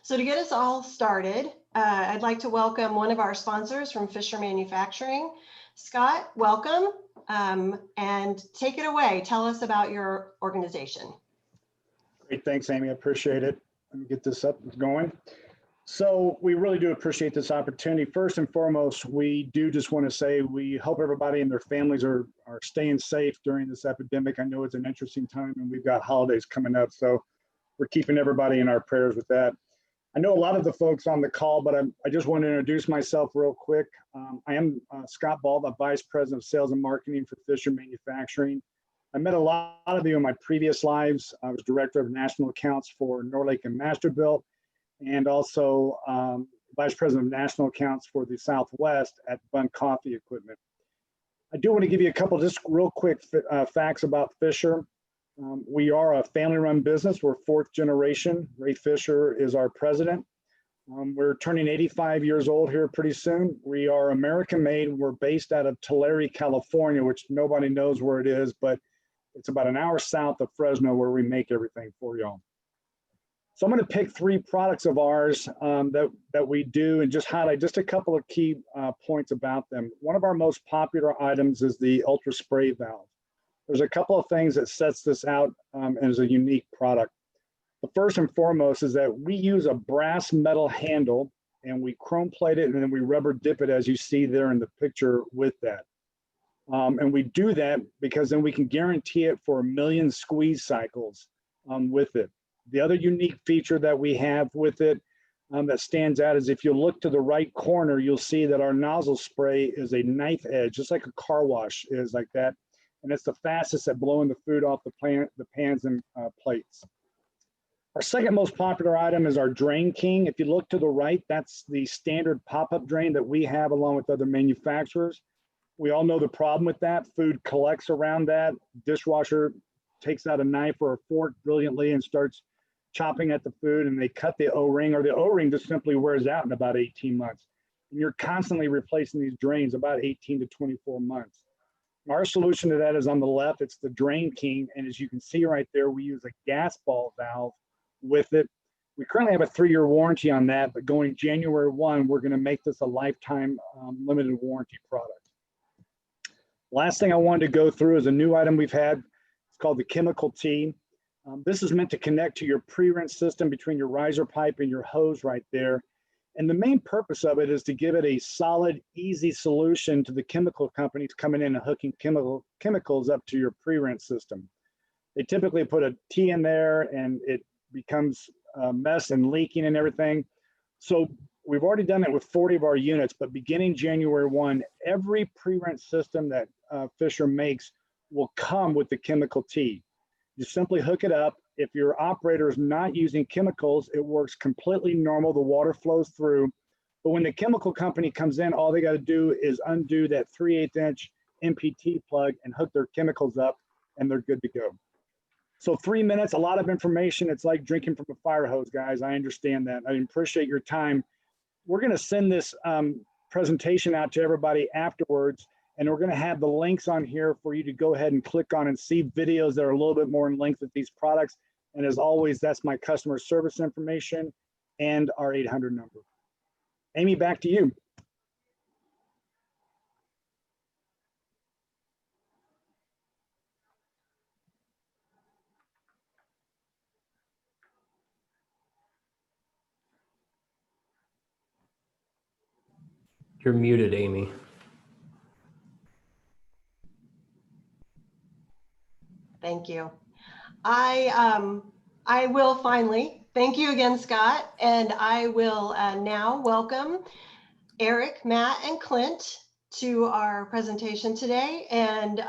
So to get us all started, I'd like to welcome one of our sponsors from Fisher Manufacturing. Scott, welcome, and take it away. Tell us about your organization. Great, thanks, Amy. I appreciate it. Let me get this up and going. So we really do appreciate this opportunity. First and foremost, we do just want to say we hope everybody and their families are staying safe during this epidemic. I know it's an interesting time and we've got holidays coming up, so we're keeping everybody in our prayers with that. I know a lot of the folks on the call, but I just want to introduce myself real quick. I am Scott Ball, the Vice President of Sales and Marketing for Fisher Manufacturing. I met a lot of you in my previous lives. I was Director of National Accounts for Norlake and Masterbuilt, and also Vice President of National Accounts for the Southwest at Bunn Coffee Equipment. I do want to give you a couple just real quick facts about Fisher. We are a family-run business. We're fourth generation. Ray Fisher is our president. We're turning 85 years old here pretty soon. We are American-made. We're based out of Tulare, California, which nobody knows where it is, but it's about an hour south of Fresno where we make everything for y'all. So I'm going to pick three products of ours that we do and just highlight just a couple of key points about them. One of our most popular items is the Ultra Spray Valve. There's a couple of things that sets this out as a unique product. The first and foremost is that we use a brass metal handle and we chrome plate it and then we rubber dip it as you see there in the picture with that. And we do that because then we can guarantee it for 1 million squeeze cycles with it. The other unique feature that we have with it that stands out is if you look to the right corner, you'll see that our nozzle spray is a knife edge, just like a car wash is like that. And it's the fastest at blowing the food off the pans and plates. Our second most popular item is our Drain King. If you look to the right, that's the standard pop-up drain that we have along with other manufacturers. We all know the problem with that. Food collects around that. Dishwasher takes out a knife or a fork brilliantly and starts chopping at the food, and they cut the O-ring, or the O-ring just simply wears out in about 18 months. And you're constantly replacing these drains about 18 to 24 months. Our solution to that is on the left. It's the Drain King, and as you can see right there, we use a gas ball valve with it. We currently have a 3-year warranty on that, but going January 1, we're going to make this a lifetime limited warranty product. Last thing I wanted to go through is a new item we've had. It's called the Chemical Tee. This is meant to connect to your pre-rinse system between your riser pipe and your hose right there. And the main purpose of it is to give it a solid, easy solution to the chemical companies coming in and hooking chemicals up to your pre-rinse system. They typically put a T in there and it becomes a mess and leaking and everything. So we've already done it with 40 of our units, but beginning January 1, every pre-rinse system that Fisher makes will come with the Chemical Tee. You simply hook it up. If your operator is not using chemicals, it works completely normal. The water flows through. But when the chemical company comes in, all they got to do is undo that 3/8 inch MPT plug and hook their chemicals up, and they're good to go. So 3 minutes, a lot of information. It's like drinking from a fire hose, guys. I understand that. I appreciate your time. We're going to send this presentation out to everybody afterwards. And we're going to have the links on here for you to go ahead and click on and see videos that are a little bit more in length with these products. And as always, that's my customer service information and our 800 number. Amy, back to you. You're muted, Amy. Thank you. I will finally, thank you again, Scott, and I will now welcome Erik, Matt, and Clint to our presentation today. And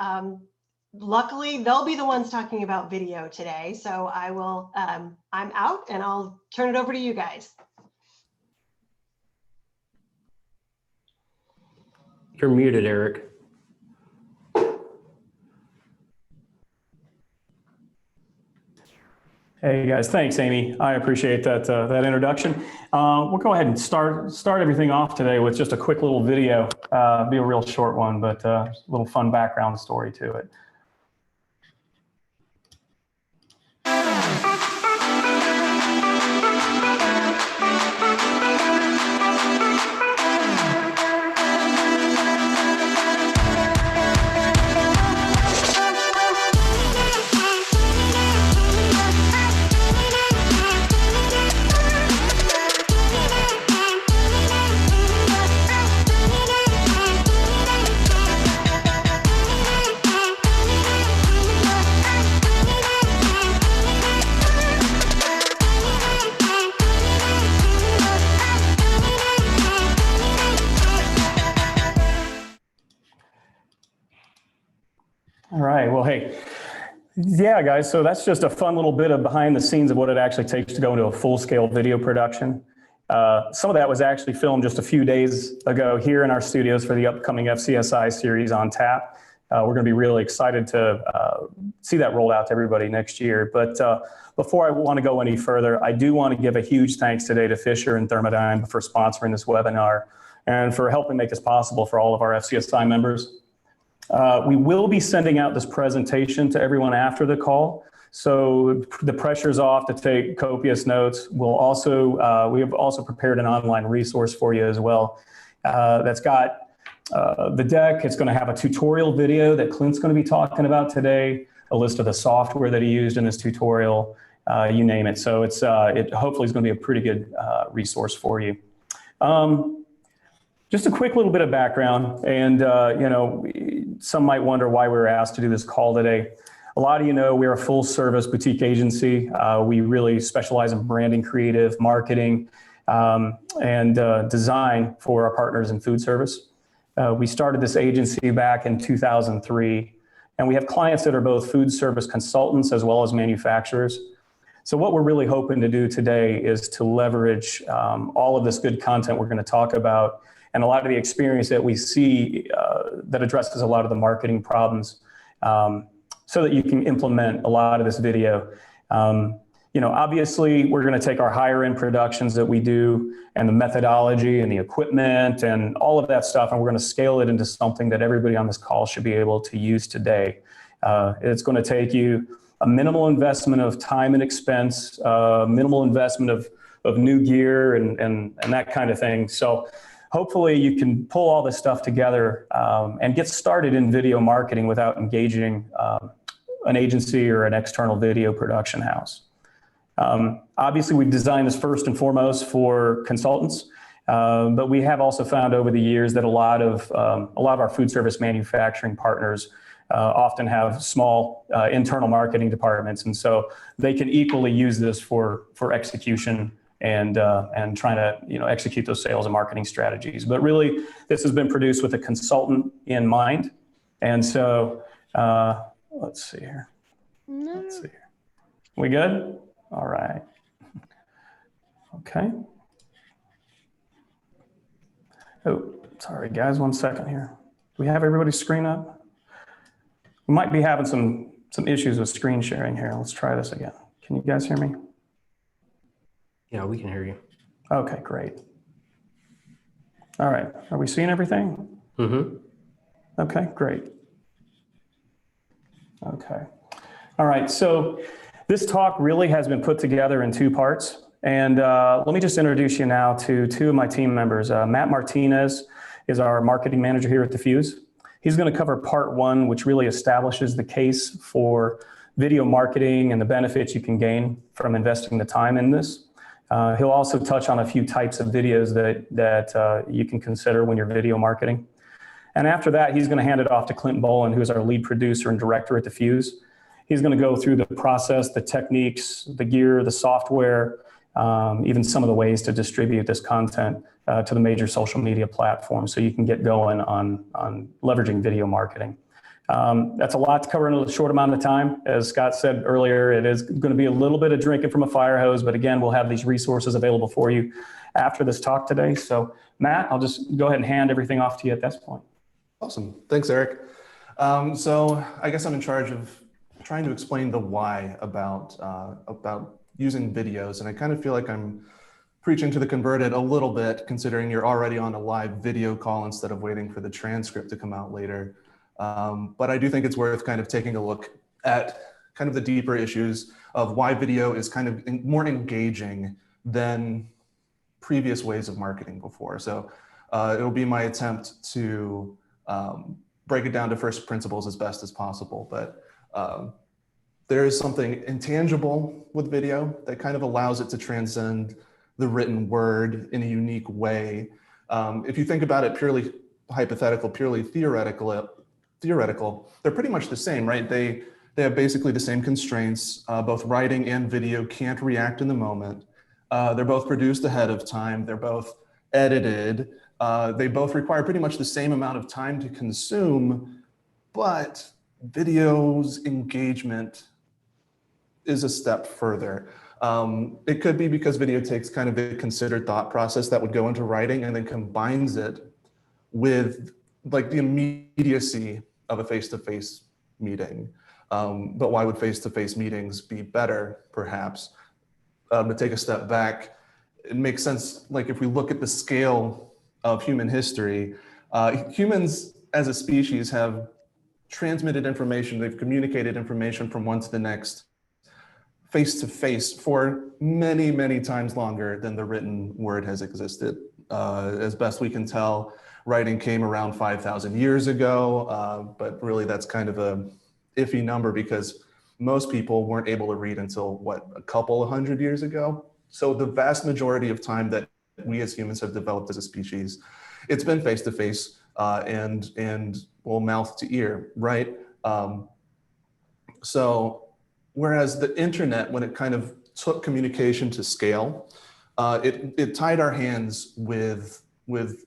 luckily, they'll be the ones talking about video today. So I will, I'm out and I'll turn it over to you guys. You're muted, Erik. Hey guys, thanks Amy. I appreciate that that introduction. We'll go ahead and start everything off today with just a quick little video. Be a real short one, but a little fun background story to it. Yeah, guys, so that's just a fun little bit of behind the scenes of what it actually takes to go into a full-scale video production. Some of that was actually filmed just a few days ago here in our studios for the upcoming FCSI series on tap. We're going to be really excited to see that rolled out to everybody next year. But before I want to go any further, I do want to give a huge thanks today to Fisher and Thermodyne for sponsoring this webinar and for helping make this possible for all of our FCSI members. We will be sending out this presentation to everyone after the call, so the pressure's off to take copious notes. We have also prepared an online resource for you as well. That's got the deck. It's going to have a tutorial video that Clint's going to be talking about today, a list of the software that he used in this tutorial, you name it. So it hopefully is going to be a pretty good resource for you. Just a quick little bit of background, and some might wonder why we were asked to do this call today. A lot of you know we're a full-service boutique agency. We really specialize in branding, creative, marketing, and design for our partners in food service. We started this agency back in 2003, and we have clients that are both food service consultants as well as manufacturers. So what we're really hoping to do today is to leverage all of this good content we're going to talk about and a lot of the experience that we see that addresses a lot of the marketing problems so that you can implement a lot of this video. Obviously, we're going to take our higher end productions that we do and the methodology and the equipment and all of that stuff, and we're going to scale it into something that everybody on this call should be able to use today. It's going to take you a minimal investment of time and expense, minimal investment of new gear and that kind of thing. So hopefully you can pull all this stuff together and get started in video marketing without engaging an agency or an external video production house. Obviously, we've designed this first and foremost for consultants, but we have also found over the years that a lot of our food service manufacturing partners often have small internal marketing departments, and so they can equally use this for execution and trying to execute those sales and marketing strategies. But really, this has been produced with a consultant in mind, and so let's see here. We good? All right. Okay. Oh, sorry guys, 1 second here. Do we have everybody's screen up? We might be having some issues with screen sharing here. Let's try this again. Can you guys hear me? Yeah, we can hear you. Okay, great. All right, are we seeing everything? Mm-hmm. Okay, great. Okay. All right, so this talk really has been put together in two parts. And let me just introduce you now to two of my team members. Matt Martinez is our marketing manager here at Diffuse. He's going to cover part one, which really establishes the case for video marketing and the benefits you can gain from investing the time in this. He'll also touch on a few types of videos that you can consider when you're video marketing. And after that, he's going to hand it off to Clint Boland, who is our lead producer and director at Diffuse. He's going to go through the process, the techniques, the gear, the software, even some of the ways to distribute this content to the major social media platforms so you can get going on leveraging video marketing. That's a lot to cover in a short amount of time. As Scott said earlier, it is going to be a little bit of drinking from a fire hose, but again, we'll have these resources available for you after this talk today. So Matt, I'll just go ahead and hand everything off to you at this point. Awesome. Thanks, Eric. So I guess I'm in charge of trying to explain the why about using videos. And I kind of feel like I'm preaching to the converted a little bit, considering you're already on a live video call instead of waiting for the transcript to come out later. But I do think it's worth kind of taking a look at kind of the deeper issues of why video is kind of more engaging than previous ways of marketing before. So it'll be my attempt to break it down to first principles as best as possible. But there is something intangible with video that kind of allows it to transcend the written word in a unique way. If you think about it purely hypothetical, purely theoretical, they're pretty much the same, right? They have basically the same constraints. Both writing and video can't react in the moment. They're both produced ahead of time. They're both edited. They both require pretty much the same amount of time to consume, but video's engagement is a step further. It could be because video takes kind of a considered thought process that would go into writing and then combines it with like the immediacy of a face-to-face meeting. But why would face-to-face meetings be better, perhaps? To take a step back, it makes sense, like if we look at the scale of human history, humans as a species have transmitted information, they've communicated information from one to the next face to face for many, many times longer than the written word has existed. As best we can tell, writing came around 5,000 years ago, but really that's kind of a iffy number because most people weren't able to read until what, a couple of hundred years ago. So the vast majority of time that we as humans have developed as a species, it's been face to face and well, mouth to ear, right? So whereas the internet, when it kind of took communication to scale, it tied our hands with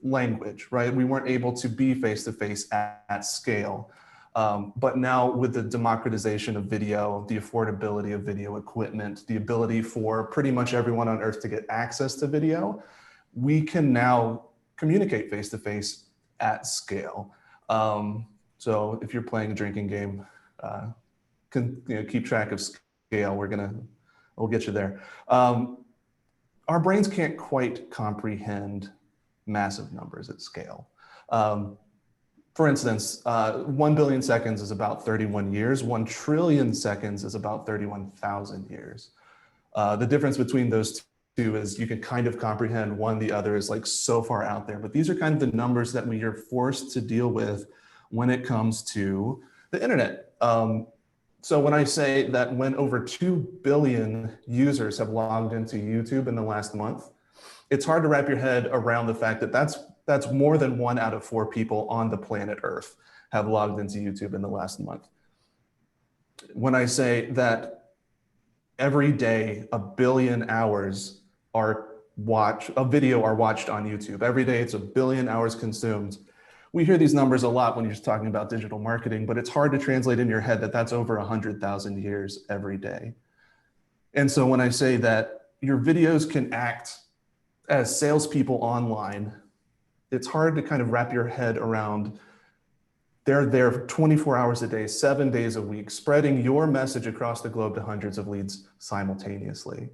language, right? We weren't able to be face to face at scale. But now with the democratization of video, the affordability of video equipment, the ability for pretty much everyone on earth to get access to video, we can now communicate face to face at scale. So if you're playing a drinking game, keep track of scale. We'll get you there. Our brains can't quite comprehend massive numbers at scale. For instance, 1 billion seconds is about 31 years. 1 trillion seconds is about 31,000 years. The difference between those two is you can kind of comprehend one, the other is like so far out there. But these are kind of the numbers that we are forced to deal with when it comes to the internet. So when I say that when over 2 billion users have logged into YouTube in the last month, it's hard to wrap your head around the fact that that's more than 1 out of 4 people on the planet Earth have logged into YouTube in the last month. When I say that every day 1 billion hours of video are watched on YouTube, every day it's 1 billion hours consumed. We hear these numbers a lot when you're just talking about digital marketing, but it's hard to translate in your head that that's over 100,000 years every day. And so when I say that your videos can act as salespeople online, it's hard to kind of wrap your head around they're there 24 hours a day, 7 days a week, spreading your message across the globe to hundreds of leads simultaneously.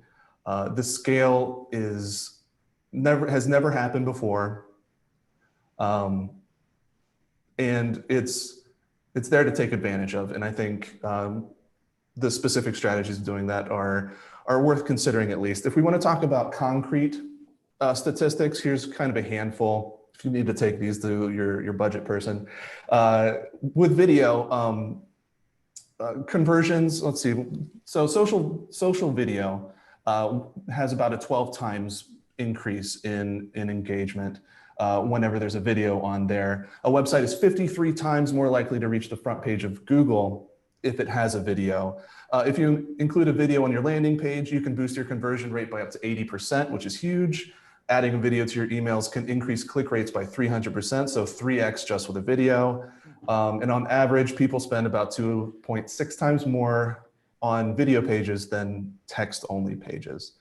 The scale has never happened before. And it's there to take advantage of. And I think the specific strategies of doing that are worth considering at least. If we want to talk about concrete statistics, here's kind of a handful. If you need to take these to your budget person. With video, conversions, let's see. So social video has about a 12 times increase in engagement whenever there's a video on there. A website is 53 times more likely to reach the front page of Google if it has a video. If you include a video on your landing page, you can boost your conversion rate by up to 80%, which is huge. Adding a video to your emails can increase click rates by 300%, so 3x just with a video. And on average, people spend about 2.6 times more on video pages than text-only pages.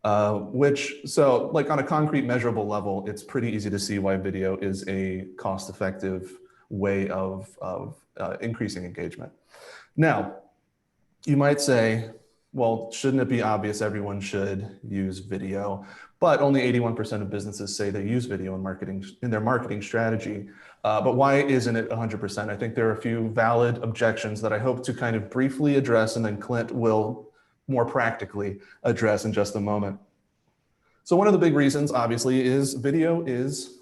So like on a concrete measurable level, it's pretty easy to see why video is a cost-effective way of increasing engagement. Now, you might say, well, shouldn't it be obvious everyone should use video? But only 81% of businesses say they use video in their marketing strategy. But why isn't it 100%? I think there are a few valid objections that I hope to kind of briefly address, and then Clint will more practically address in just a moment. So one of the big reasons, obviously, is video is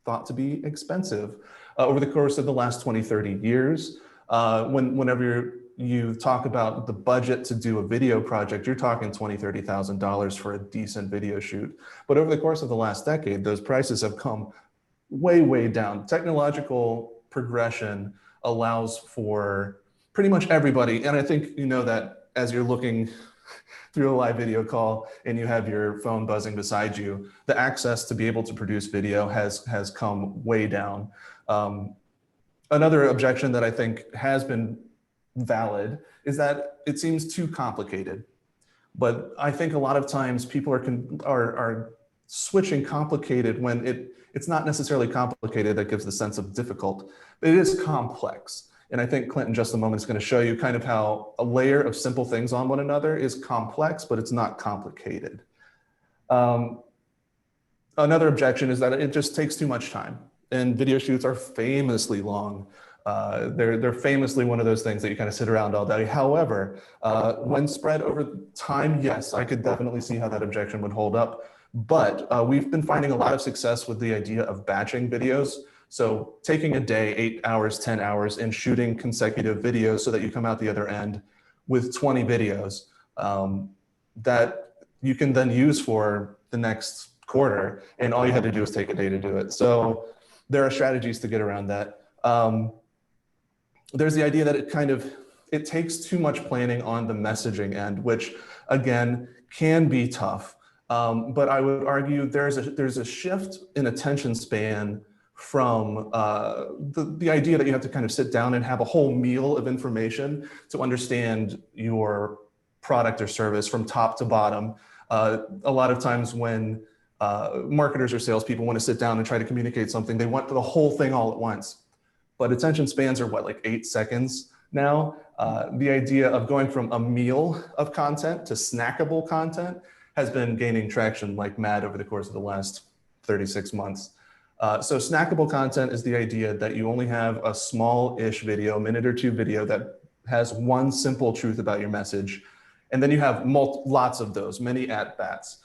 thought to be expensive. Over the course of the last 20, 30 years, whenever you talk about the budget to do a video project, you're talking $20,000, $30,000 for a decent video shoot. But over the course of the last decade, those prices have come way, way down. Technological progression allows for pretty much everybody. And I think you know that as you're looking through a live video call and you have your phone buzzing beside you, the access to be able to produce video has come way down. Another objection that I think has been valid is that it seems too complicated. But I think a lot of times people are switching complicated when it's not necessarily complicated that gives the sense of difficult, but it is complex. And I think Clint in just a moment is going to show you kind of how a layer of simple things on one another is complex, but it's not complicated. Another objection is that it just takes too much time, and video shoots are famously long. They're famously one of those things that you kind of sit around all day. However, when spread over time, yes, I could definitely see how that objection would hold up. But we've been finding a lot of success with the idea of batching videos. So taking a day, 8 hours, 10 hours, and shooting consecutive videos so that you come out the other end with 20 videos that you can then use for the next quarter. And all you had to do was take a day to do it. So there are strategies to get around that. There's the idea that it takes too much planning on the messaging end, which again can be tough. But I would argue there's a shift in attention span from the idea that you have to kind of sit down and have a whole meal of information to understand your product or service from top to bottom. A lot of times when marketers or salespeople want to sit down and try to communicate something, they want the whole thing all at once. But attention spans are what, like 8 seconds now? The idea of going from a meal of content to snackable content has been gaining traction like mad over the course of the last 36 months. So snackable content is the idea that you only have a small-ish video, minute or two video that has one simple truth about your message. And then you have lots of those, many at-bats.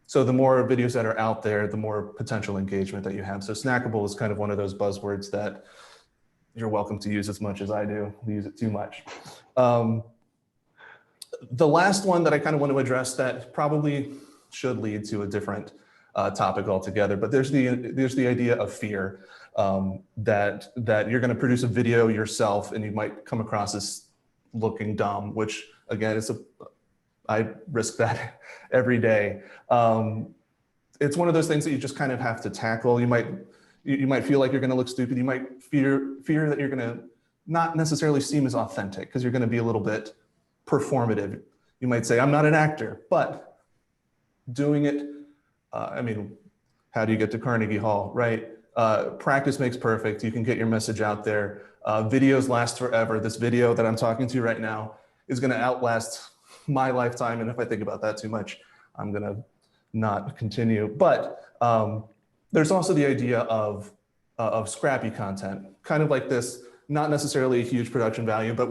So the more videos that are out there, the more potential engagement that you have. So snackable is kind of one of those buzzwords that you're welcome to use as much as I do. We use it too much. The last one that I kind of want to address that probably should lead to a different topic altogether, but there's the idea of fear that you're going to produce a video yourself and you might come across as looking dumb, which again I risk that every day. It's one of those things that you just kind of have to tackle. You might feel like you're going to look stupid. You might fear that you're going to not necessarily seem as authentic because you're going to be a little bit performative. You might say, I'm not an actor, but doing it, I mean, how do you get to Carnegie Hall, right? Practice makes perfect. You can get your message out there. Videos last forever. This video that I'm talking to right now is going to outlast my lifetime. And if I think about that too much, I'm going to not continue. But there's also the idea of scrappy content, kind of like this, not necessarily a huge production value, but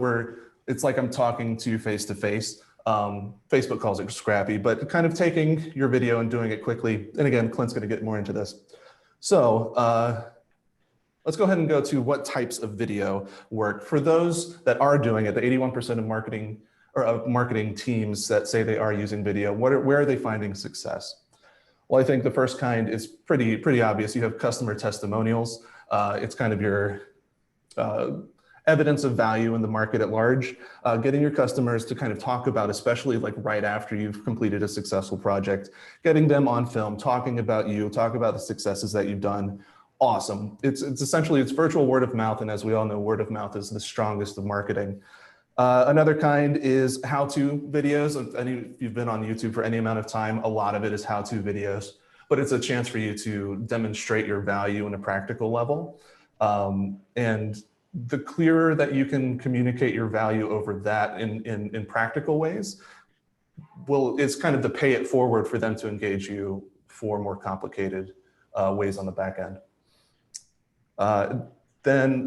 it's like I'm talking to you face to face. Facebook calls it scrappy, but kind of taking your video and doing it quickly. And again, Clint's going to get more into this. So let's go ahead and go to what types of video work. For those that are doing it, the 81% of marketing teams that say they are using video, where are they finding success? Well, I think the first kind is pretty obvious. You have customer testimonials. It's kind of your evidence of value in the market at large, getting your customers to kind of talk about, especially like right after you've completed a successful project, getting them on film, talking about you, talk about the successes that you've done. Awesome. It's essentially virtual word of mouth. And as we all know, word of mouth is the strongest of marketing. Another kind is how-to videos. If you've been on YouTube for any amount of time, a lot of it is how-to videos, but it's a chance for you to demonstrate your value in a practical level. And the clearer that you can communicate your value over that in practical ways, it's kind of the pay it forward for them to engage you for more complicated ways on the back end.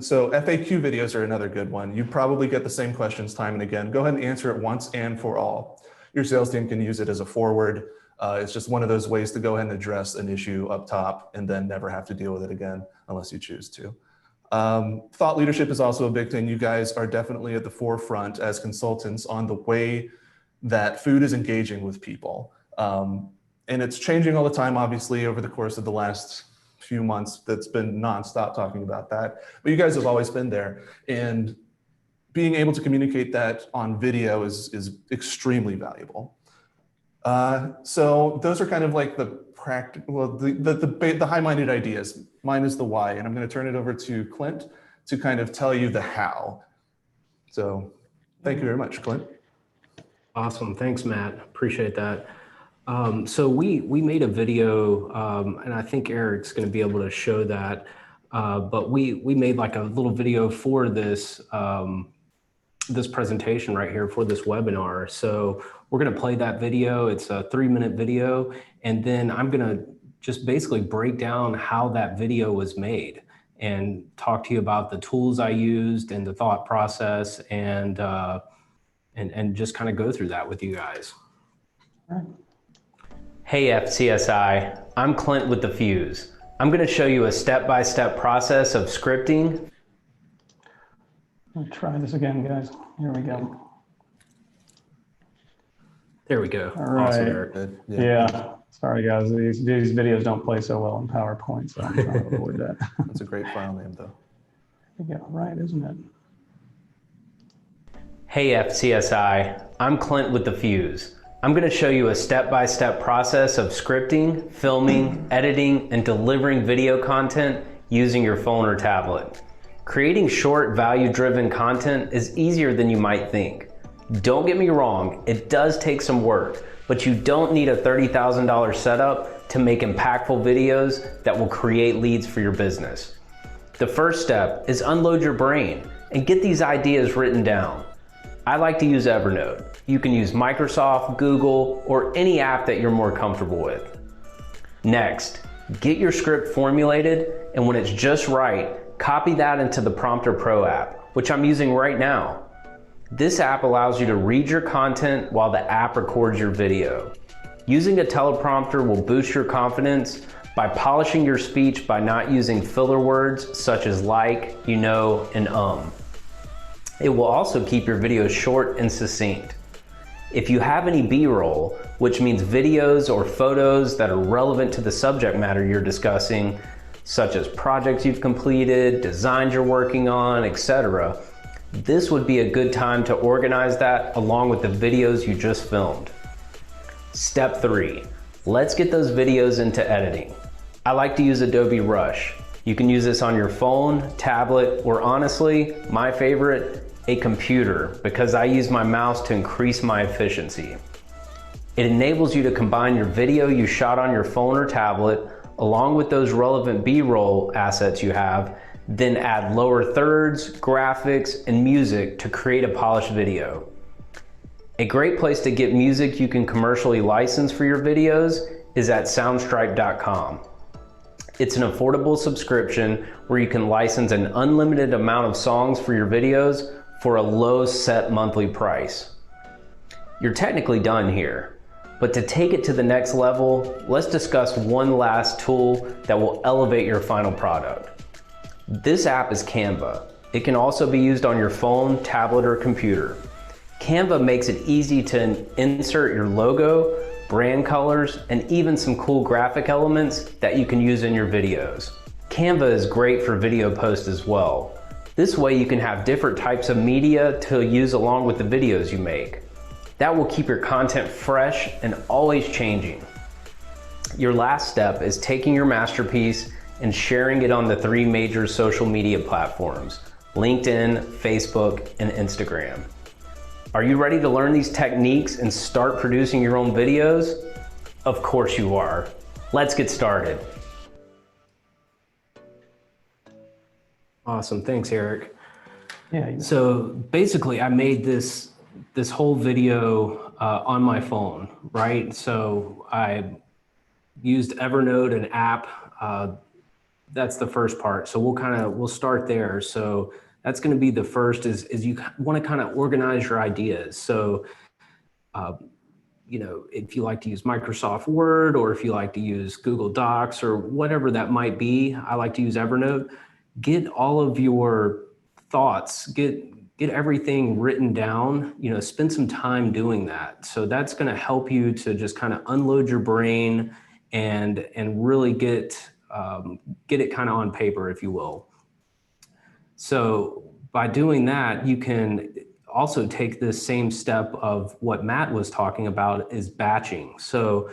So FAQ videos are another good one. You probably get the same questions time and again. Go ahead and answer it once and for all. Your sales team can use it as a forward. It's just one of those ways to go ahead and address an issue up top and then never have to deal with it again unless you choose to. Thought leadership is also a big thing. You guys are definitely at the forefront as consultants on the way that food is engaging with people. And it's changing all the time, obviously, over the course of the last few months. That's been nonstop talking about that. But you guys have always been there. And being able to communicate that on video is extremely valuable. So those are kind of like the practical, the high-minded ideas. Mine is the why, and I'm going to turn it over to Clint to kind of tell you the how. So thank you very much, Clint. Awesome. Thanks, Matt. Appreciate that. So we made a video, and I think Eric's going to be able to show that. But we made like a little video for this this presentation right here for this webinar. So we're going to play that video. It's a 3-minute video, and then I'm going to just basically break down how that video was made and talk to you about the tools I used and the thought process, and just kind of go through that with you guys. Hey FCSI, I'm Clint with The Fuse. I'm going to show you a step-by-step process of scripting. I'll try this again, guys. Here we go. There we go. All right. Awesome, Eric. Good. Yeah. Sorry, guys. These videos don't play so well in PowerPoint, so I'm trying to avoid that. That's a great file name, though. There you go. Right, isn't it? Hey FCSI, I'm Clint with The Fuse. I'm going to show you a step-by-step process of scripting, filming, editing, and delivering video content using your phone or tablet. Creating short, value-driven content is easier than you might think. Don't get me wrong, it does take some work, but you don't need a $30,000 setup to make impactful videos that will create leads for your business. The first step is unload your brain and get these ideas written down. I like to use Evernote. You can use Microsoft, Google, or any app that you're more comfortable with. Next, get your script formulated, and when it's just right, copy that into the Prompter Pro app, which I'm using right now. This app allows you to read your content while the app records your video. Using a teleprompter will boost your confidence by polishing your speech by not using filler words such as like, you know, and It will also keep your videos short and succinct. If you have any B-roll, which means videos or photos that are relevant to the subject matter you're discussing, such as projects you've completed, designs you're working on, etc., this would be a good time to organize that along with the videos you just filmed. Step 3, let's get those videos into editing. I like to use Adobe Rush. You can use this on your phone, tablet, or honestly, my favorite, a computer, because I use my mouse to increase my efficiency. It enables you to combine your video you shot on your phone or tablet along with those relevant B-roll assets you have, then add lower thirds, graphics, and music to create a polished video. A great place to get music you can commercially license for your videos is at soundstripe.com. It's an affordable subscription where you can license an unlimited amount of songs for your videos for a low set monthly price. You're technically done here, but to take it to the next level, let's discuss one last tool that will elevate your final product. This app is Canva. It can also be used on your phone, tablet, or computer. Canva makes it easy to insert your logo, brand colors, and even some cool graphic elements that you can use in your videos. Canva is great for video posts as well. This way you can have different types of media to use along with the videos you make. That will keep your content fresh and always changing. Your last step is taking your masterpiece and sharing it on the 3 major social media platforms, LinkedIn, Facebook, and Instagram. Are you ready to learn these techniques and start producing your own videos? Of course you are. Let's get started. Awesome, thanks Eric. Yeah. So basically I made this whole video on my phone, right? So I used Evernote, an app. That's the first part. So we'll start there. So that's going to be the first is you want to kind of organize your ideas. So, if you like to use Microsoft Word, or if you like to use Google Docs or whatever that might be, I like to use Evernote. Get all of your thoughts, get everything written down, spend some time doing that. So that's going to help you to just kind of unload your brain and really get it kind of on paper, if you will. So by doing that, you can also take this same step of what Matt was talking about, is batching. So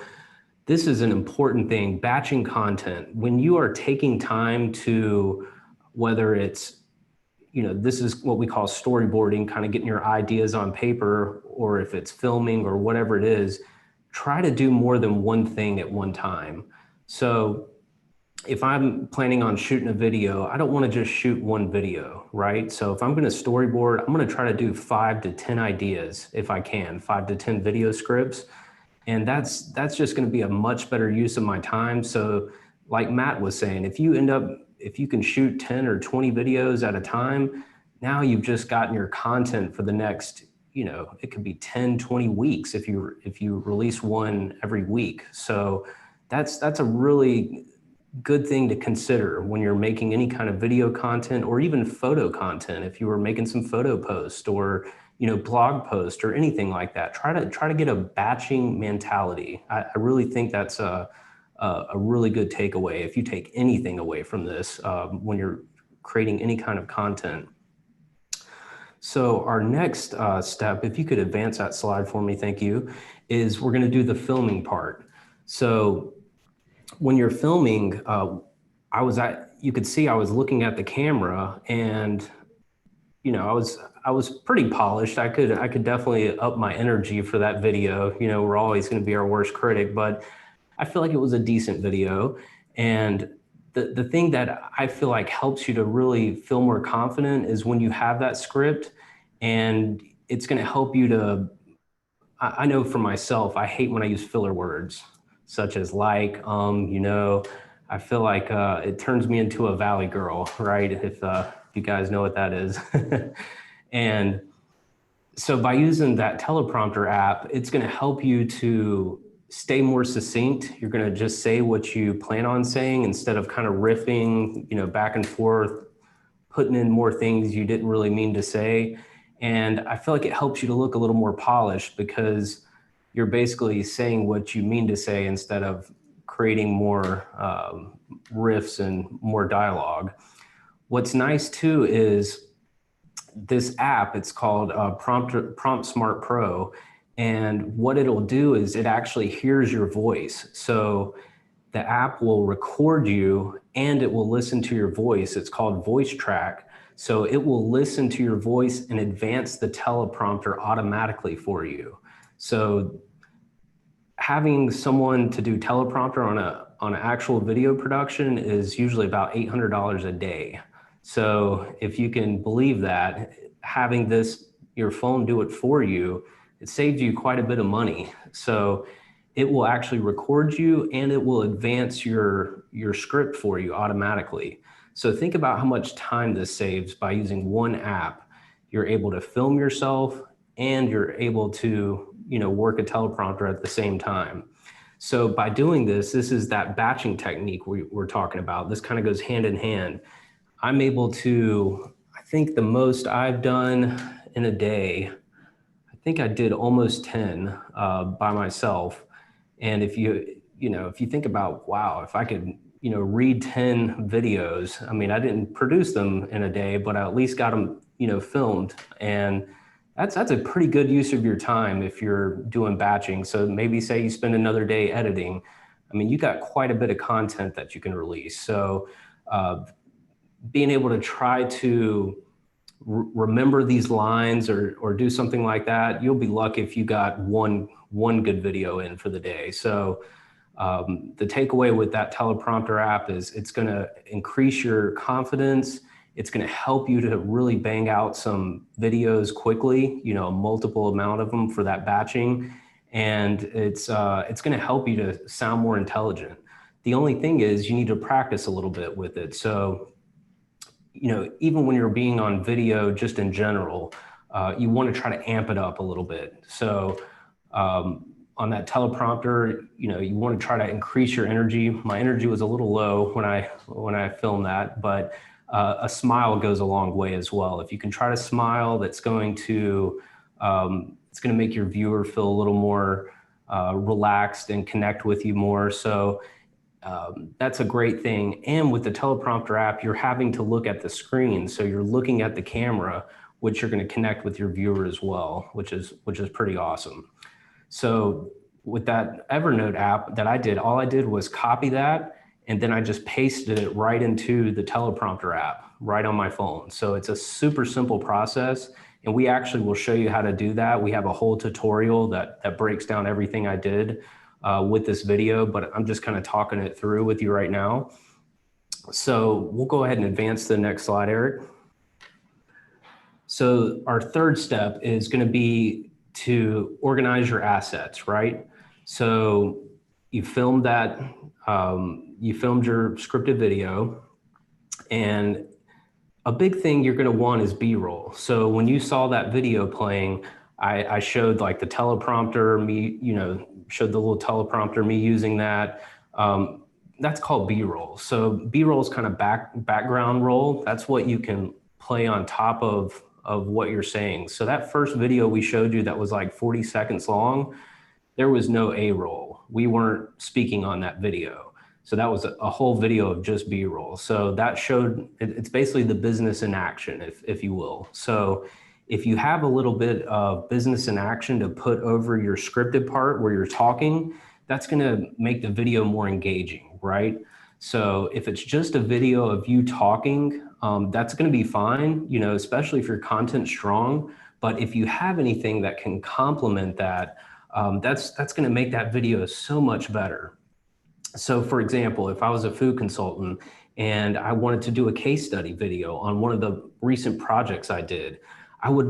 this is an important thing, batching content. When you are taking time to, whether it's this is what we call storyboarding, kind of getting your ideas on paper, or if it's filming or whatever it is, try to do more than one thing at one time. So if I'm planning on shooting a video, I don't want to just shoot one video, right? So if I'm going to storyboard, I'm going to try to do 5 to 10 ideas if I can, 5 to 10 video scripts. And that's just going to be a much better use of my time. So like Matt was saying, if you can shoot 10 or 20 videos at a time, now you've just gotten your content for the next, it could be 10, 20 weeks if you release one every week. So that's a really good thing to consider when you're making any kind of video content or even photo content. If you were making some photo post or blog post or anything like that, try to get a batching mentality. I really think that's a really good takeaway if you take anything away from this when you're creating any kind of content. So our next step, if you could advance that slide for me, thank you, is we're going to do the filming part. So when you're filming, you could see I was looking at the camera, and I was pretty polished. I could definitely up my energy for that video. We're always going to be our worst critic, but I feel like it was a decent video. And the thing that I feel like helps you to really feel more confident is when you have that script, and it's going to help you to, I know for myself, I hate when I use filler words such as like, I feel like it turns me into a valley girl, right? If you guys know what that is. And so by using that teleprompter app, it's going to help you to stay more succinct. You're going to just say what you plan on saying instead of kind of riffing, back and forth, putting in more things you didn't really mean to say. And I feel like it helps you to look a little more polished because you're basically saying what you mean to say instead of creating more riffs and more dialogue. What's nice too is this app, it's called Prompt Smart Pro. And what it'll do is it actually hears your voice. So the app will record you and it will listen to your voice. It's called Voice Track. So it will listen to your voice and advance the teleprompter automatically for you. So having someone to do teleprompter on an actual video production is usually about $800 a day. So if you can believe that, having your phone do it for you, it saves you quite a bit of money. So it will actually record you and it will advance your script for you automatically. So think about how much time this saves by using one app. You're able to film yourself and you're able to work a teleprompter at the same time. So by doing this is that batching technique we're talking about. This kind of goes hand in hand. I'm able to, I think the most I've done in a day, I think I did almost 10 by myself. And if you think about, wow, if I could, read 10 videos, I mean, I didn't produce them in a day, but I at least got them, filmed. And that's a pretty good use of your time if you're doing batching. So maybe say you spend another day editing. I mean, you got quite a bit of content that you can release. So being able to try to remember these lines or do something like that, you'll be lucky if you got one good video in for the day. So the takeaway with that teleprompter app is it's going to increase your confidence. It's going to help you to really bang out some videos quickly, a multiple amount of them for that batching. And it's going to help you to sound more intelligent. The only thing is you need to practice a little bit with it. So, even when you're being on video, just in general, you want to try to amp it up a little bit. So on that teleprompter, you want to try to increase your energy. My energy was a little low when I filmed that, but a smile goes a long way as well. If you can try to smile, that's going to make your viewer feel a little more relaxed and connect with you more. So that's a great thing. And with the teleprompter app, you're having to look at the screen. So you're looking at the camera, which you're going to connect with your viewer as well, which is pretty awesome. So with that Evernote app that I did, all I did was copy that and then I just pasted it right into the teleprompter app right on my phone. So it's a super simple process, and we actually will show you how to do that. We have a whole tutorial that breaks down everything I did with this video, but I'm just kind of talking it through with you right now. So we'll go ahead and advance to the next slide, Eric. So our third step is going to be to organize your assets, right? So you filmed that, you filmed your scripted video, and a big thing you're going to want is B-roll. So when you saw that video playing, I showed like the teleprompter, me, showed the little teleprompter, me using that. That's called B-roll. So B-roll is kind of background roll. That's what you can play on top of what you're saying. So that first video we showed you that was like 40 seconds long, there was no A-roll. We weren't speaking on that video. So that was a whole video of just B-roll. So that showed, it's basically the business in action, if you will. So if you have a little bit of business in action to put over your scripted part where you're talking, that's gonna make the video more engaging, right? So if it's just a video of you talking, that's gonna be fine, especially if your content's strong. But if you have anything that can complement that, that's gonna make that video so much better. So for example, if I was a food consultant and I wanted to do a case study video on one of the recent projects I did, I would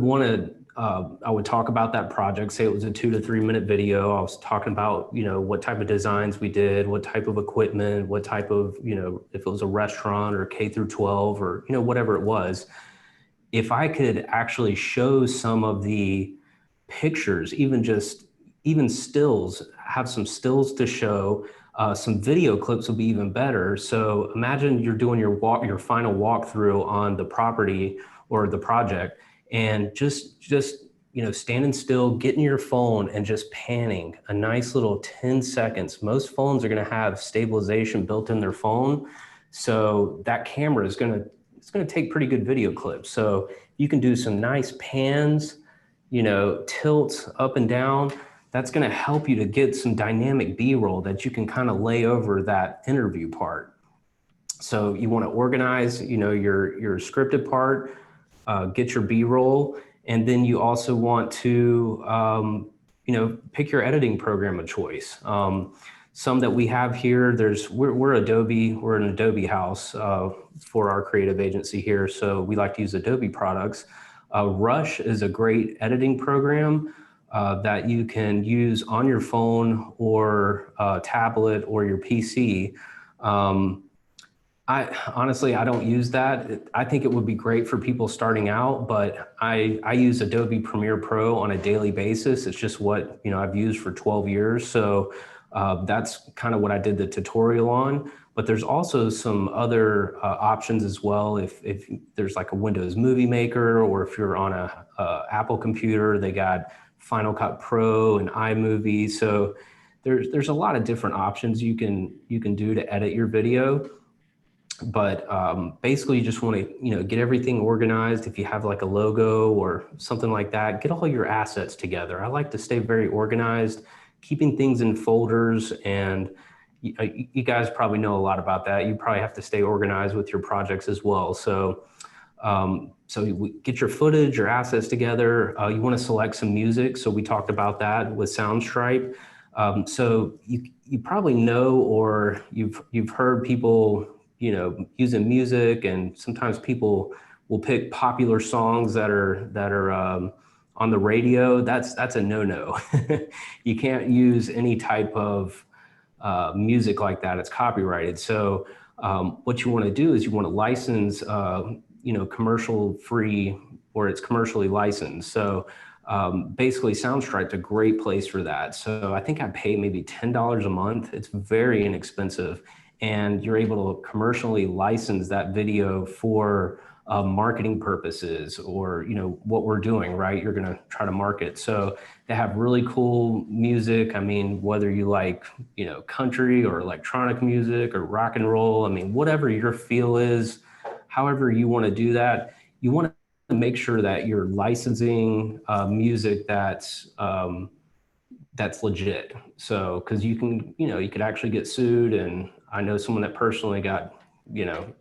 talk about that project, say it was a 2 to 3 minute video. I was talking about, what type of designs we did, what type of equipment, what type of, if it was a restaurant or K through 12 or, whatever it was. If I could actually show some of the pictures, even stills, have some stills to show, some video clips will be even better. So imagine you're doing your final walkthrough on the property or the project, and just standing still, getting your phone and just panning a nice little 10 seconds. Most phones are going to have stabilization built in their phone, so that camera is going to take pretty good video clips. So you can do some nice pans, tilts up and down. That's going to help you to get some dynamic B-roll that you can kind of lay over that interview part. So you want to organize, your scripted part, get your B-roll, and then you also want to, pick your editing program of choice. Some that we have here, we're an Adobe house for our creative agency here, so we like to use Adobe products. Rush is a great editing program that you can use on your phone or tablet or your PC. I don't use that. I think it would be great for people starting out, but I use Adobe Premiere Pro on a daily basis. It's just what I've used for 12 years. So that's kind of what I did the tutorial on. But there's also some other options as well. If there's like a Windows Movie Maker, or if you're on a Apple computer, they got Final Cut Pro and iMovie. So there's a lot of different options you can do to edit your video. But basically you just want to get everything organized. If you have like a logo or something like that, get all your assets together. I like to stay very organized, keeping things in folders, and you guys probably know a lot about that. You probably have to stay organized with your projects as well. So get your footage, your assets together. You want to select some music. So we talked about that with Soundstripe. So you probably know, or you've heard people using music, and sometimes people will pick popular songs that are on the radio. That's a no-no. You can't use any type of music like that. It's copyrighted. So what you want to do is you want to license commercial free, or it's commercially licensed. So basically Soundstripe's a great place for that. So I think I pay maybe $10 a month. It's very inexpensive, and you're able to commercially license that video for marketing purposes, or what we're doing, right? You're going to try to market. So they have really cool music. I mean, whether you like country or electronic music or rock and roll, I mean, whatever your feel is, however you want to do that, you want to make sure that you're licensing music that's legit. So because you could actually get sued, and I know someone that personally got,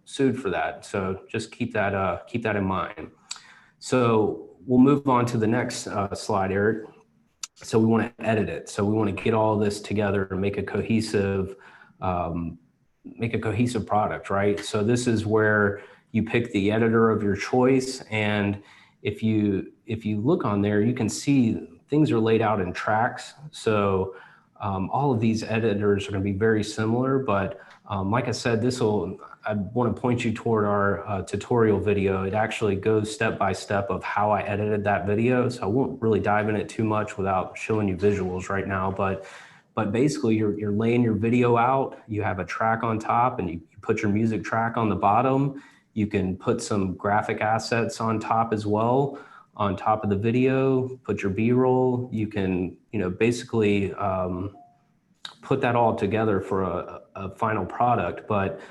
sued for that. So just keep that in mind. So we'll move on to the next slide, Eric. So we want to edit it. So we want to get all this together and make a cohesive product, right? So this is where you pick the editor of your choice, and if you look on there, you can see things are laid out in tracks. So all of these editors are going to be very similar, but like I said, I want to point you toward our tutorial video. It actually goes step by step of how I edited that video. So I won't really dive in it too much without showing you visuals right now, but basically you're laying your video out, you have a track on top, and you put your music track on the bottom. You can put some graphic assets on top as well, on top of the video, put your B-roll. You can, basically put that all together for a final product. But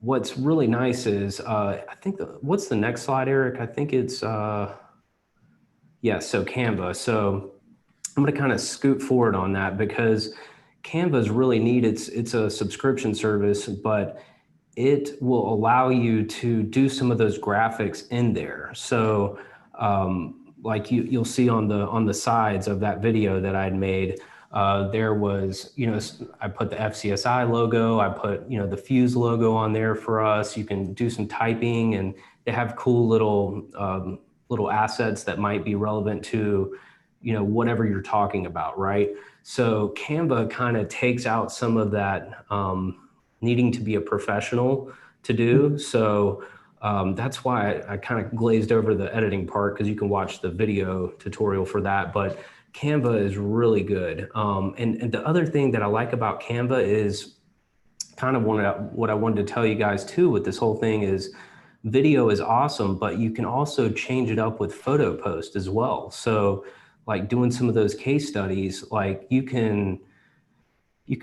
what's really nice is, I think, what's the next slide, Eric? I think it's, so Canva. So I'm going to kind of scoot forward on that because Canva is really neat. It's a subscription service, but it will allow you to do some of those graphics in there. So like you'll see on the sides of that video that I'd made, there was, I put the FCSI logo, I put, the Fuse logo on there for us. You can do some typing, and they have cool little assets that might be relevant to, whatever you're talking about, right? So Canva kind of takes out some of that needing to be a professional to do. So that's why I kind of glazed over the editing part, because you can watch the video tutorial for that. But Canva is really good. And the other thing that I like about Canva is kind of what I wanted to tell you guys too with this whole thing is video is awesome, but you can also change it up with photo post as well. So like doing some of those case studies, like you can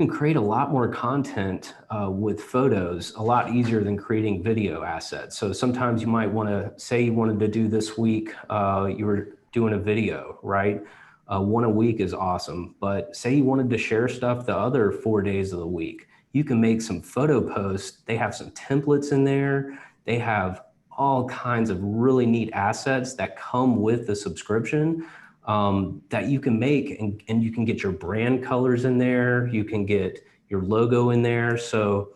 create a lot more content with photos a lot easier than creating video assets. So sometimes you might want to say you wanted to do this week, you were doing a video, right? One a week is awesome, but say you wanted to share stuff the other 4 days of the week, you can make some photo posts. They have some templates in there. They have all kinds of really neat assets that come with the subscription that you can make, and you can get your brand colors in there. You can get your logo in there. So,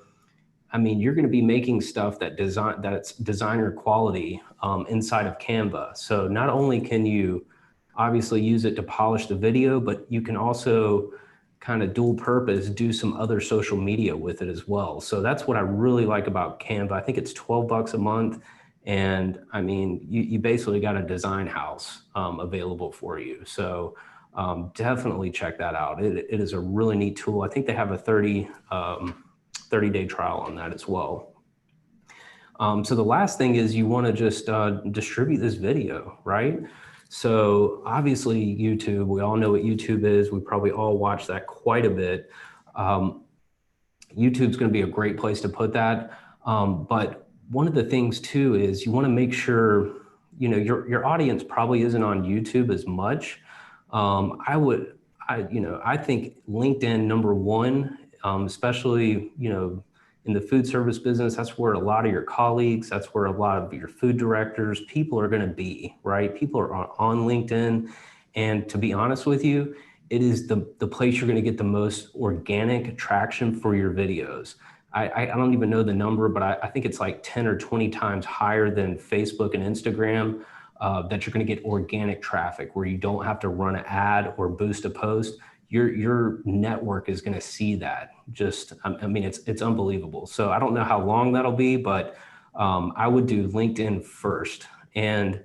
I mean, you're going to be making stuff that's designer quality inside of Canva. So not only can you obviously use it to polish the video, but you can also kind of dual purpose, do some other social media with it as well. So that's what I really like about Canva. I think it's $12 a month. And I mean, you basically got a design house available for you. So definitely check that out. It is a really neat tool. I think they have a 30-day trial on that as well. So the last thing is you want to just distribute this video, right? So obviously YouTube, we all know what YouTube is. We probably all watch that quite a bit. YouTube's going to be a great place to put that. But one of the things too is you want to make sure, your audience probably isn't on YouTube as much. I think LinkedIn, number one, especially, in the food service business, that's where a lot of your colleagues, that's where a lot of your food directors, people are going to be, right? People are on LinkedIn. And to be honest with you, it is the place you're going to get the most organic traction for your videos. I don't even know the number, but I think it's like 10 or 20 times higher than Facebook and Instagram that you're going to get organic traffic where you don't have to run an ad or boost a post. Your network is going to see that. I mean, it's unbelievable. So I don't know how long that'll be, but I would do LinkedIn first. And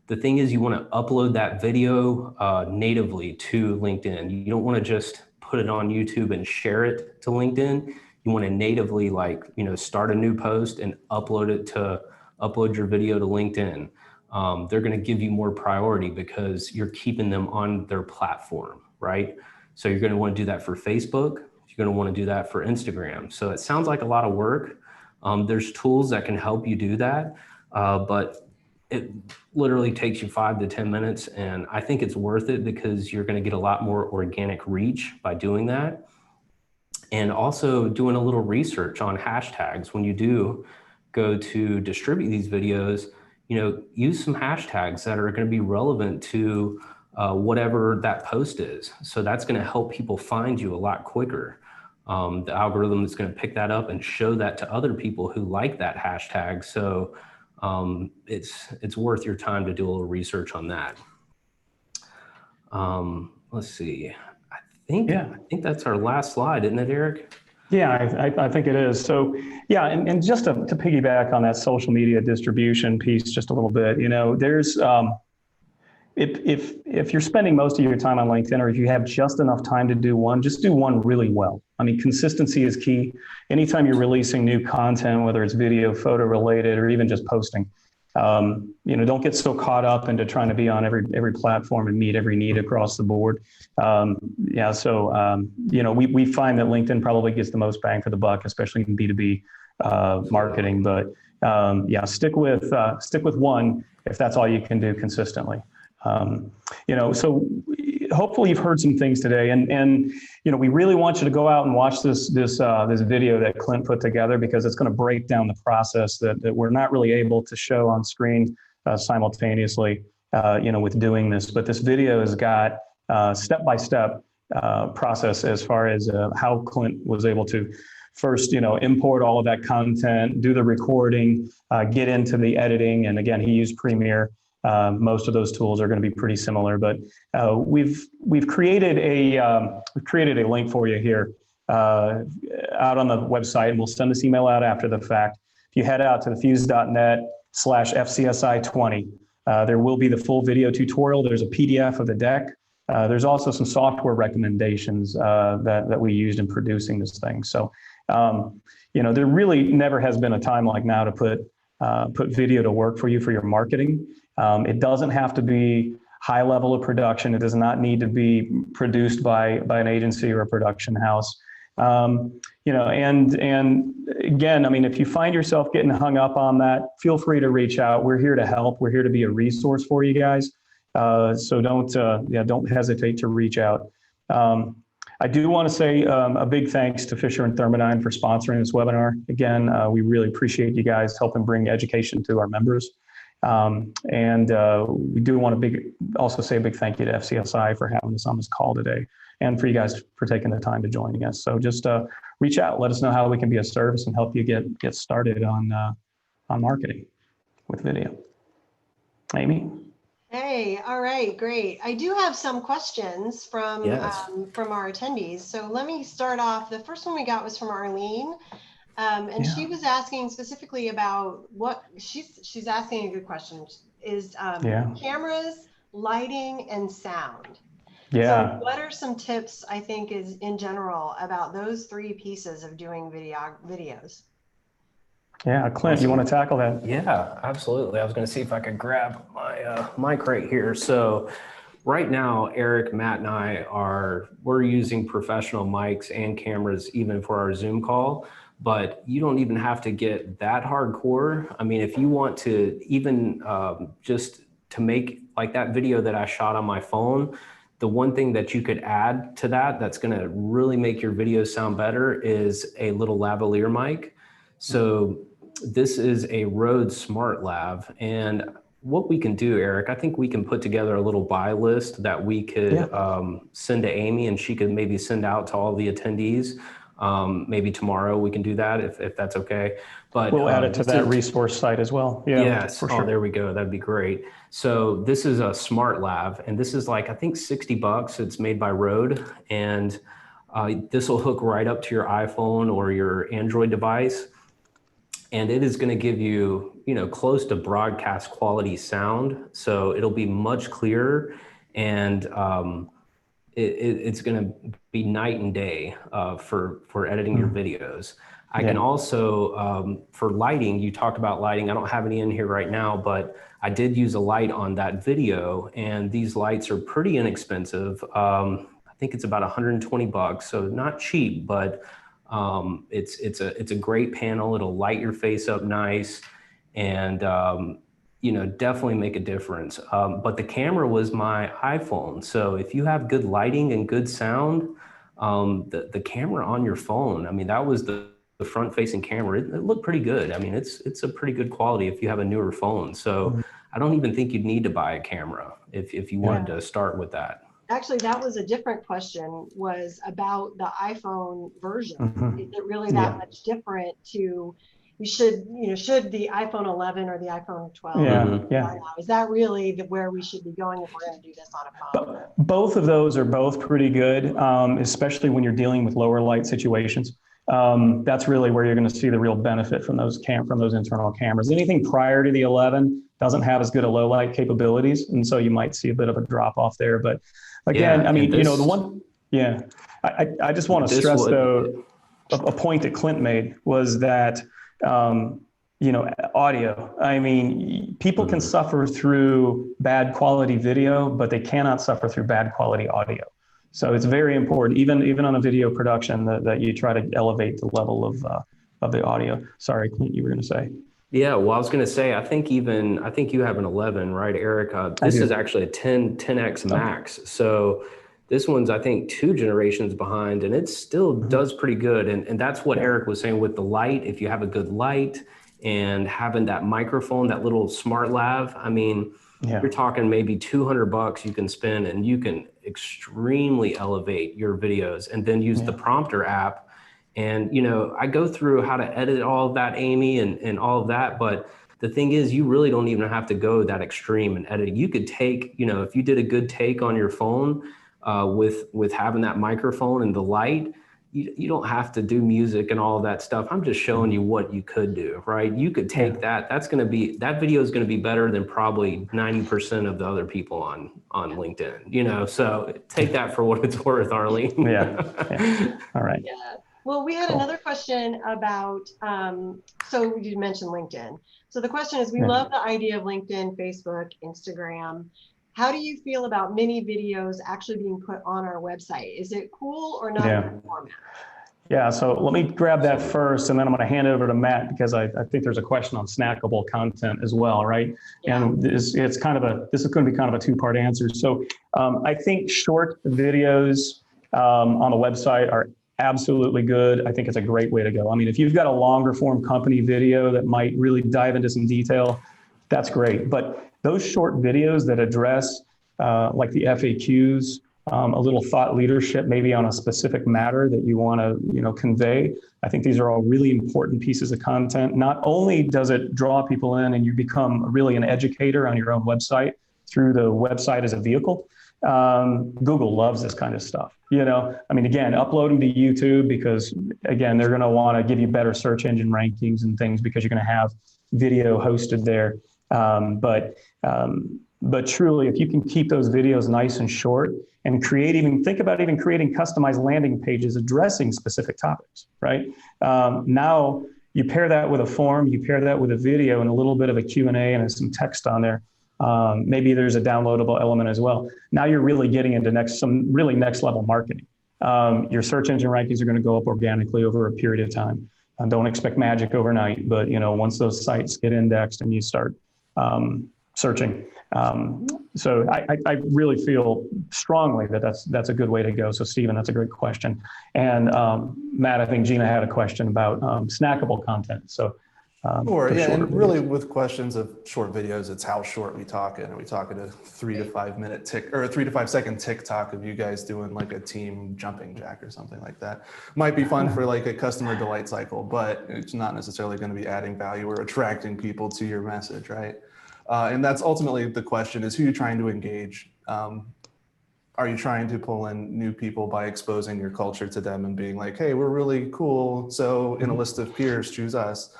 the thing is, you want to upload that video natively to LinkedIn. You don't want to just put it on YouTube and share it to LinkedIn. You want to natively, start a new post and upload your video to LinkedIn. They're going to give you more priority because you're keeping them on their platform, right? So you're going to want to do that for Facebook. You're going to want to do that for Instagram. So it sounds like a lot of work. There's tools that can help you do that, but it literally takes you 5 to 10 minutes. And I think it's worth it because you're going to get a lot more organic reach by doing that. and also doing a little research on hashtags. When you do go to distribute these videos, use some hashtags that are going to be relevant to whatever that post is. So that's going to help people find you a lot quicker. The algorithm is going to pick that up and show that to other people who like that hashtag. So it's worth your time to do a little research on that. Let's see. I think that's our last slide, isn't it, Erik? Yeah, I think it is. So yeah, and just to piggyback on that social media distribution piece just a little bit, there's if you're spending most of your time on LinkedIn, or if you have just enough time to do one, just do one really well. I mean, consistency is key. Anytime you're releasing new content, whether it's video, photo related, or even just posting, don't get so caught up into trying to be on every platform and meet every need across the board. We find that LinkedIn probably gets the most bang for the buck, especially in B2B marketing. But stick with one if that's all you can do consistently. So hopefully you've heard some things today, and we really want you to go out and watch this video that Clint put together, because it's going to break down the process that we're not really able to show on screen simultaneously, with doing this. But this video has got step-by-step process as far as how Clint was able to first, import all of that content, do the recording, get into the editing, and again, he used Premiere. Most of those tools are going to be pretty similar, but we've created a link for you here out on the website, and we'll send this email out after the fact. If you head out to thefuse.net/FCSI20, there will be the full video tutorial. There's a PDF of the deck. There's also some software recommendations that we used in producing this thing. So, there really never has been a time like now to put video to work for you for your marketing. It doesn't have to be high level of production. It does not need to be produced by an agency or a production house. And again, I mean, if you find yourself getting hung up on that, feel free to reach out. We're here to help. We're here to be a resource for you guys. So don't hesitate to reach out. I do want to say a big thanks to Fisher and Thermodyne for sponsoring this webinar. Again, we really appreciate you guys helping bring education to our members. We do want to also say a big thank you to FCSI for having us on this call today, and for you guys for taking the time to joining us. So just reach out, let us know how we can be of service and help you get started on marketing with video. Amy? Hey, all right, great. I do have some questions from Yes. from our attendees. So let me start off. The first one we got was from Arlene. She was asking specifically about what she's asking a good question, is cameras, lighting, and sound. Yeah. So what are some tips, I think, is in general about those three pieces of doing videos? Yeah, Clint, you want to tackle that? Yeah, absolutely. I was going to see if I could grab my mic right here. So right now, Erik, Matt, and we're using professional mics and cameras even for our Zoom call. But you don't even have to get that hardcore. I mean, if you want to even just to make like that video that I shot on my phone, the one thing that you could add to that's going to really make your video sound better is a little lavalier mic. So this is a Rode Smart Lav. And what we can do, Erik, I think we can put together a little buy list that we could send to Amy, and she could maybe send out to all the attendees. Maybe tomorrow we can do that if that's okay. But we'll add it to that resource site as well. Yeah, yes. For sure. Oh, there we go. That'd be great. So this is a Smart Lav, and this is like, I think $60. It's made by Rode, and this will hook right up to your iPhone or your Android device. And it is going to give you, close to broadcast quality sound. So it'll be much clearer, and it's going to be night and day for editing your videos. I can also, for lighting, you talked about lighting. I don't have any in here right now, but I did use a light on that video, and these lights are pretty inexpensive. I think it's about $120, so not cheap, but it's a great panel. It'll light your face up nice, and definitely make a difference. But the camera was my iPhone. So if you have good lighting and good sound, the camera on your phone, I mean, that was the front facing camera. It looked pretty good. I mean, it's a pretty good quality if you have a newer phone. So I don't even think you'd need to buy a camera if you wanted to start with that. Actually, that was a different question, was about the iPhone version. Is it really that much different to, should the iPhone 11 or the iPhone 12? Is that really where we should be going if we're going to do this on a phone? Both of those are both pretty good, especially when you're dealing with lower light situations. That's really where you're going to see the real benefit from those internal cameras. Anything prior to the 11 doesn't have as good a low light capabilities, and so you might see a bit of a drop off there. But again, I mean, I just want to stress though, a point that Clint made was that audio. I mean, people can suffer through bad quality video, but they cannot suffer through bad quality audio. So it's very important, even on a video production, that you try to elevate the level of the audio. Sorry, Clint, you were going to say. Yeah, well, I was going to say, I think you have an 11, right, Erik? This is actually a 10X Max. So this one's, I think, 2 generations behind, and it still does pretty good. And that's what Erik was saying with the light. If you have a good light and having that microphone, that little smart lav, I mean, you're talking maybe $200 you can spend, and you can extremely elevate your videos, and then use the prompter app. And, I go through how to edit all of that, Amy, and all of that. But the thing is, you really don't even have to go that extreme in editing. You could take, if you did a good take on your phone with having that microphone and the light, you don't have to do music and all of that stuff. I'm just showing you what you could do, right? You could take that. That video is going to be better than probably 90% of the other people on LinkedIn, so take that for what it's worth, Arlene. All right. Yeah. Well, we had another question about, so you mentioned LinkedIn. So the question is, we love the idea of LinkedIn, Facebook, Instagram. How do you feel about mini videos actually being put on our website? Is it cool or not in that format? Yeah, so let me grab that first, and then I'm going to hand it over to Matt, because I think there's a question on snackable content as well, right? Yeah. And this is going to be kind of a 2-part answer. So I think short videos on the website are absolutely good. I think it's a great way to go. I mean, if you've got a longer form company video that might really dive into some detail, that's great. But those short videos that address like the FAQs, a little thought leadership, maybe on a specific matter that you want to, convey. I think these are all really important pieces of content. Not only does it draw people in and you become really an educator on your own website through the website as a vehicle. Google loves this kind of stuff. I mean, again, upload them to YouTube because, again, they're going to want to give you better search engine rankings and things because you're going to have video hosted there. But truly, if you can keep those videos nice and short and think about even creating customized landing pages addressing specific topics, right? Now you pair that with a form, you pair that with a video and a little bit of a Q&A and some text on there. Maybe there's a downloadable element as well. Now you're really getting into some really next level marketing. Your search engine rankings are going to go up organically over a period of time. Don't expect magic overnight, but once those sites get indexed and you start searching. So I really feel strongly that that's a good way to go. So Stephen, that's a great question. And Matt, I think Gina had a question about snackable content. So sure, yeah, and really with questions of short videos, it's how short we talk it. Are we talking a 3 to 5 minute or a 3 to 5 second TikTok of you guys doing like a team jumping jack or something like that? Might be fun for like a customer delight cycle, but it's not necessarily going to be adding value or attracting people to your message, right? And that's ultimately the question: is who you're trying to engage. Are you trying to pull in new people by exposing your culture to them and being like, hey, we're really cool, so in a list of peers, choose us?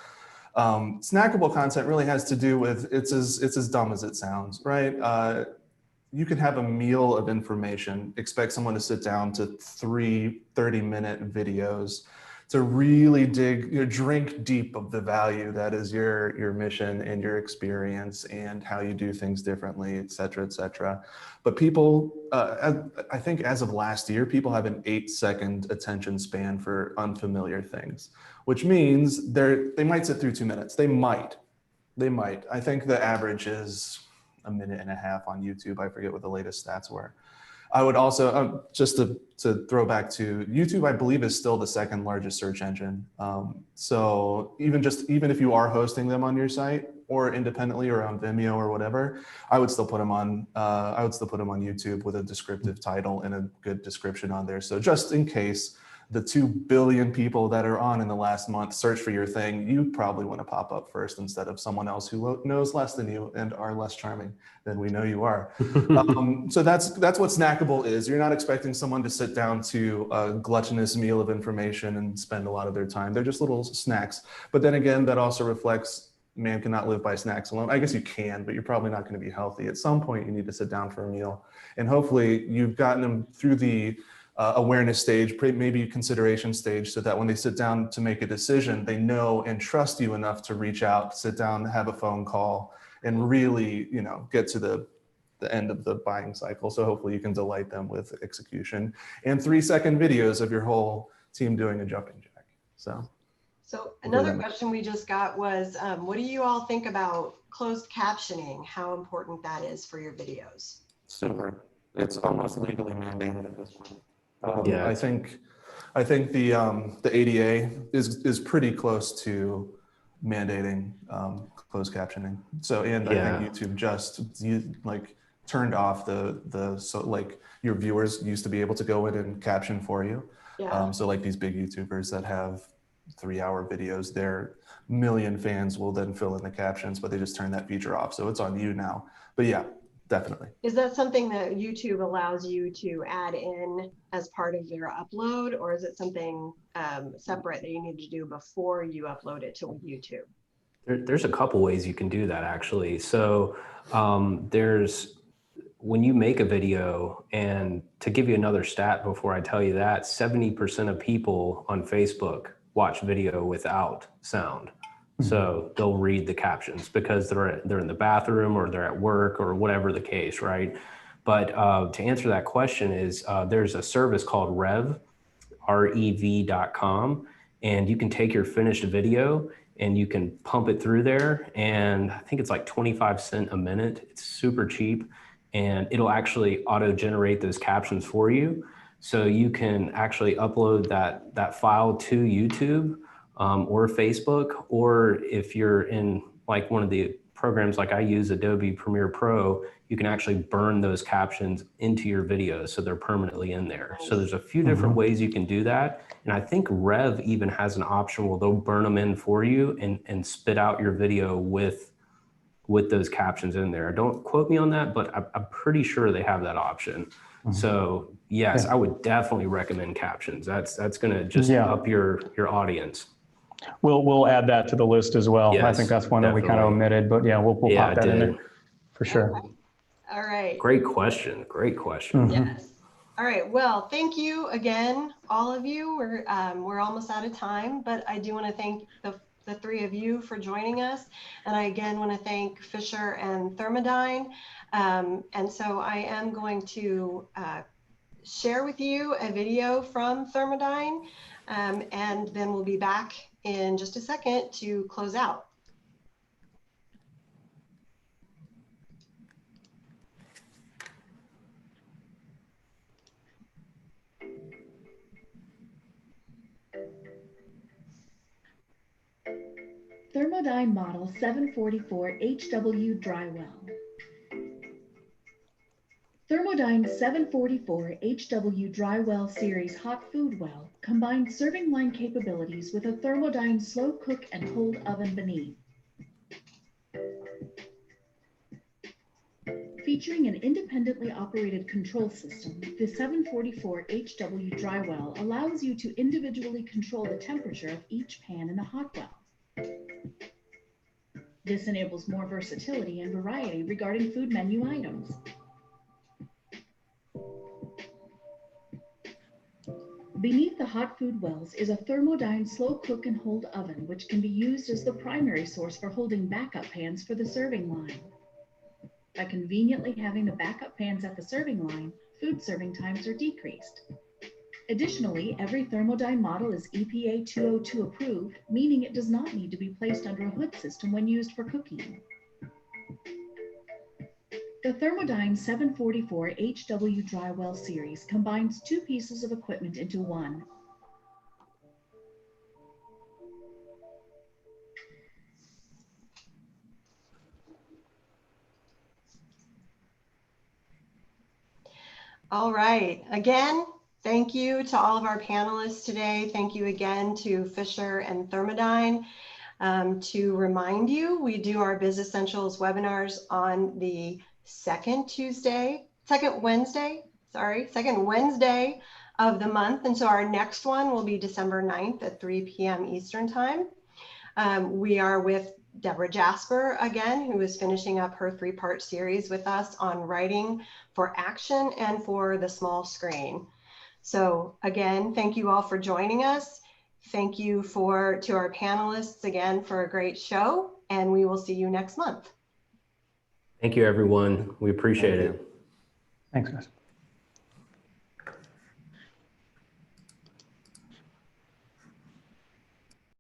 Snackable content really has to do with, it's as dumb as it sounds, right? You can have a meal of information, expect someone to sit down to 3 30-minute videos to really drink deep of the value that is your mission and your experience and how you do things differently, et cetera, et cetera. But people, I think as of last year, people have an 8-second attention span for unfamiliar things, which means they might sit through 2 minutes. They might. I think the average is 1.5 minutes on YouTube. I forget what the latest stats were. I would also, just to throw back to YouTube, I believe is still the second largest search engine. So even if you are hosting them on your site or independently or on Vimeo or whatever, I would still put them on. I would still put them on YouTube with a descriptive title and a good description on there. So just in case the 2 billion people that are on in the last month search for your thing, you probably want to pop up first instead of someone else who knows less than you and are less charming than we know you are. So that's what Snackable is. You're not expecting someone to sit down to a gluttonous meal of information and spend a lot of their time. They're just little snacks. But then again, that also reflects man cannot live by snacks alone. I guess you can, but you're probably not going to be healthy. At some point, you need to sit down for a meal. And hopefully you've gotten them through the awareness stage, maybe consideration stage, so that when they sit down to make a decision, they know and trust you enough to reach out, sit down, have a phone call, and really, get to the end of the buying cycle. So hopefully you can delight them with execution and 3-second videos of your whole team doing a jumping jack. So another question we just got was, what do you all think about closed captioning? How important that is for your videos? Super. It's almost legally mandated at this point. Yeah, I think the ADA is pretty close to mandating closed captioning. So, and I think YouTube just turned off your viewers used to be able to go in and caption for you. Yeah. So like these big YouTubers that have 3-hour videos, their million fans will then fill in the captions, but they just turn that feature off. So it's on you now. But yeah, definitely. Is that something that YouTube allows you to add in as part of your upload, or is it something separate that you need to do before you upload it to YouTube? There's a couple ways you can do that, actually. So when you make a video, and to give you another stat before I tell you that, 70% of people on Facebook watch video without sound. So they'll read the captions because they're in the bathroom or they're at work or whatever the case, right? But to answer that question is there's a service called rev.com, and you can take your finished video and you can pump it through there, and I think it's like 25 cents a minute. It's super cheap, and it'll actually auto-generate those captions for you. So you can actually upload that file to YouTube or Facebook, or if you're in like one of the programs like I use, Adobe Premiere Pro, you can actually burn those captions into your videos so they're permanently in there. So there's a few different ways you can do that. And I think Rev even has an option where they'll burn them in for you and spit out your video with those captions in there. Don't quote me on that, but I'm pretty sure they have that option. So yes, I would definitely recommend captions. That's gonna just up your audience. We'll add that to the list as well. Yes, I think that's one that we kind of omitted, but yeah, we'll pop that in there for sure. Okay. All right. Great question. Great question. Yes. All right. Well, thank you again, all of you. We're almost out of time, but I do want to thank the 3 of you for joining us. And I again want to thank Fisher and Thermodyne. And so I am going to share with you a video from Thermodyne, and then we'll be back in just a second to close out. Thermodyne Model 744 HW Drywell. Thermodyne 744 HW Drywell Series Hot Food Well combines serving line capabilities with a Thermodyne slow cook and hold oven beneath. Featuring an independently operated control system, the 744 HW Drywell allows you to individually control the temperature of each pan in the hot well. This enables more versatility and variety regarding food menu items. Beneath the hot food wells is a Thermodyne slow cook and hold oven, which can be used as the primary source for holding backup pans for the serving line. By conveniently having the backup pans at the serving line, food serving times are decreased. Additionally, every Thermodyne model is EPA 202 approved, meaning it does not need to be placed under a hood system when used for cooking. The Thermodyne 744 HW Drywell series combines two pieces of equipment into one. All right. Again, thank you to all of our panelists today. Thank you again to Fisher and Thermodyne. To remind you, we do our BizEssentials webinars on the second Wednesday of the month. And so our next one will be December 9th at 3 p.m. Eastern time. We are with Deborah Jasper again, who is finishing up her 3-part series with us on writing for action and for the small screen. So again, thank you all for joining us. Thank you to our panelists again for a great show, and we will see you next month. Thank you, everyone. We appreciate it. Thanks, guys.